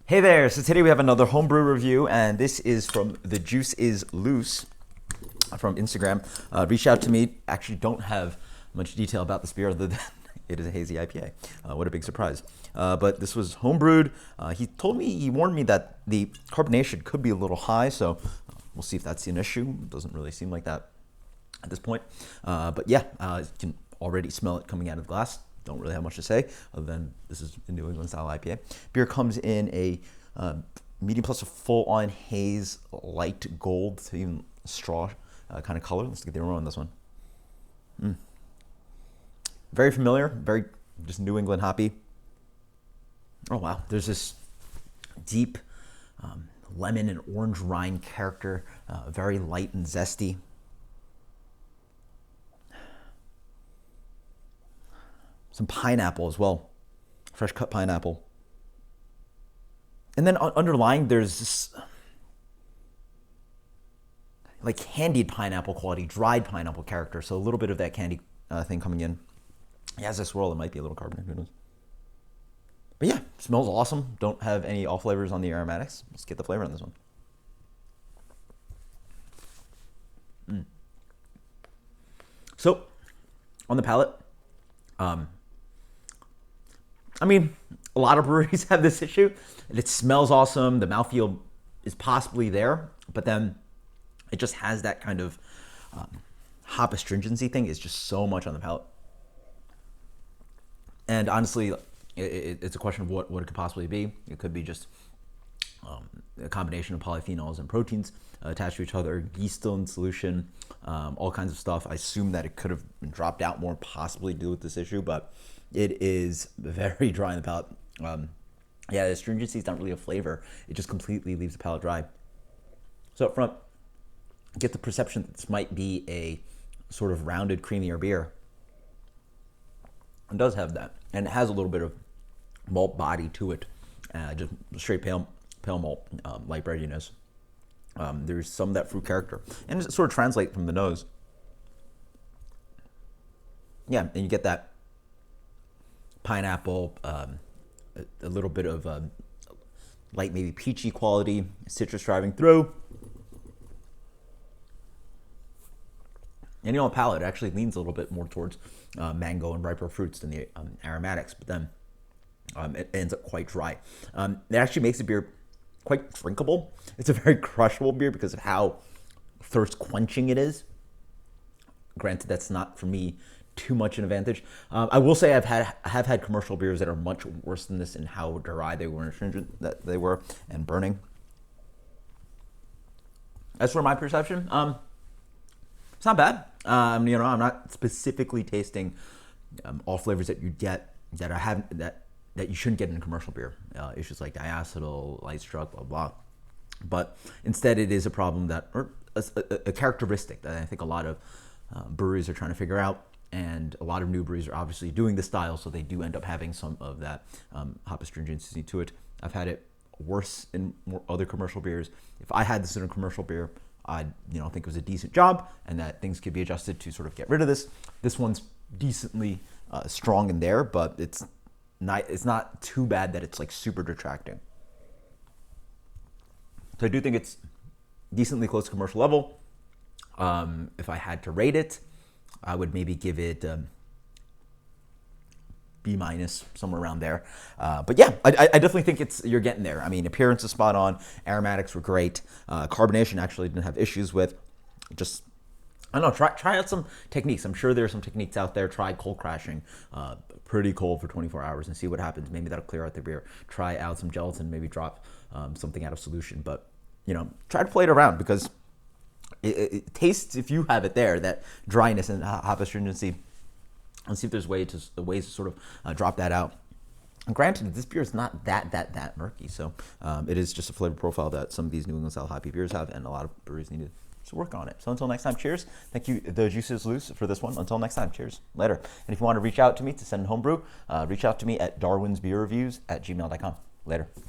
Hey there, so today we have another homebrew review, and this is from The Juice is Loose from Instagram. Reach out to me. Actually don't have much detail about this beer other than it is a hazy IPA. What a big surprise. But this was homebrewed. He warned me that the carbonation could be a little high, so we'll see if that's an issue. It doesn't really seem like that at this point. But yeah, you can already smell it coming out of the glass. Don't really have much to say other than this is a New England style IPA. Beer comes in a medium plus a full on haze, light gold to even straw kind of color. Let's get the aroma on this one. Very familiar, very just New England hoppy. Oh wow, there's this deep lemon and orange rind character, very light and zesty. Some pineapple as well, fresh cut pineapple. And then underlying, there's this like candied pineapple quality, dried pineapple character. So a little bit of that candy thing coming in. Yeah, as I swirl, it might be a little carbonated, who knows. But yeah, smells awesome. Don't have any off flavors on the aromatics. Let's get the flavor on this one. So, on the palate, I mean, a lot of breweries have this issue. It smells awesome. The mouthfeel is possibly there, but then it just has that kind of hop astringency thing. It's just so much on the palate. And honestly, it's a question of what it could possibly be. It could be just a combination of polyphenols and proteins attached to each other, yeast still in solution, all kinds of stuff. I assume that it could have been dropped out more, possibly due with this issue, but it is very dry in the palate. Yeah, the astringency is not really a flavor. It just completely leaves the palate dry. So up front, get the perception that this might be a sort of rounded, creamier beer. It does have that, and it has a little bit of malt body to it, just straight pale malt, light breadiness. There's some of that fruit character, and it sort of translates from the nose. Yeah, and you get that pineapple, a little bit of light, maybe peachy quality, citrus driving through. And on palate, it actually leans a little bit more towards mango and riper fruits than the aromatics, but then it ends up quite dry. It actually makes the beer quite drinkable. It's a very crushable beer because of how thirst quenching it is. Granted, that's not for me too much an advantage. I will say I have had commercial beers that are much worse than this in how dry they were and astringent that they were and burning. As for my perception, it's not bad. I'm not specifically tasting all flavors that you get that you shouldn't get in a commercial beer. Issues like diacetyl, light struck, blah blah. But instead, it is a problem or a characteristic that I think a lot of breweries are trying to figure out. And a lot of new breweries are obviously doing this style, so they do end up having some of that hop astringency to it. I've had it worse in other commercial beers. If I had this in a commercial beer, I'd think it was a decent job, and that things could be adjusted to sort of get rid of this. This one's decently strong in there, but it's not too bad that it's like super detracting. So I do think it's decently close to commercial level. If I had to rate it, I would maybe give it B-, somewhere around there. But yeah, I definitely think you're getting there. I mean, appearance is spot on. Aromatics were great. Carbonation actually didn't have issues with. Just, I don't know, try out some techniques. I'm sure there's some techniques out there. Try cold crashing pretty cold for 24 hours and see what happens. Maybe that'll clear out the beer. Try out some gelatin, maybe drop something out of solution. But, try to play it around because it tastes, if you have it there, that dryness and hop astringency. And see if there's ways to sort of drop that out. And granted, this beer is not that murky, so it is just a flavor profile that some of these New England style hoppy beers have, and a lot of breweries need to work on it. So until next time, cheers. Thank you, The Juice is Loose, for this one. Until next time, cheers. Later. And if you want to reach out to me to send homebrew, reach out to me at darwinsbeerreviews@gmail.com. Later.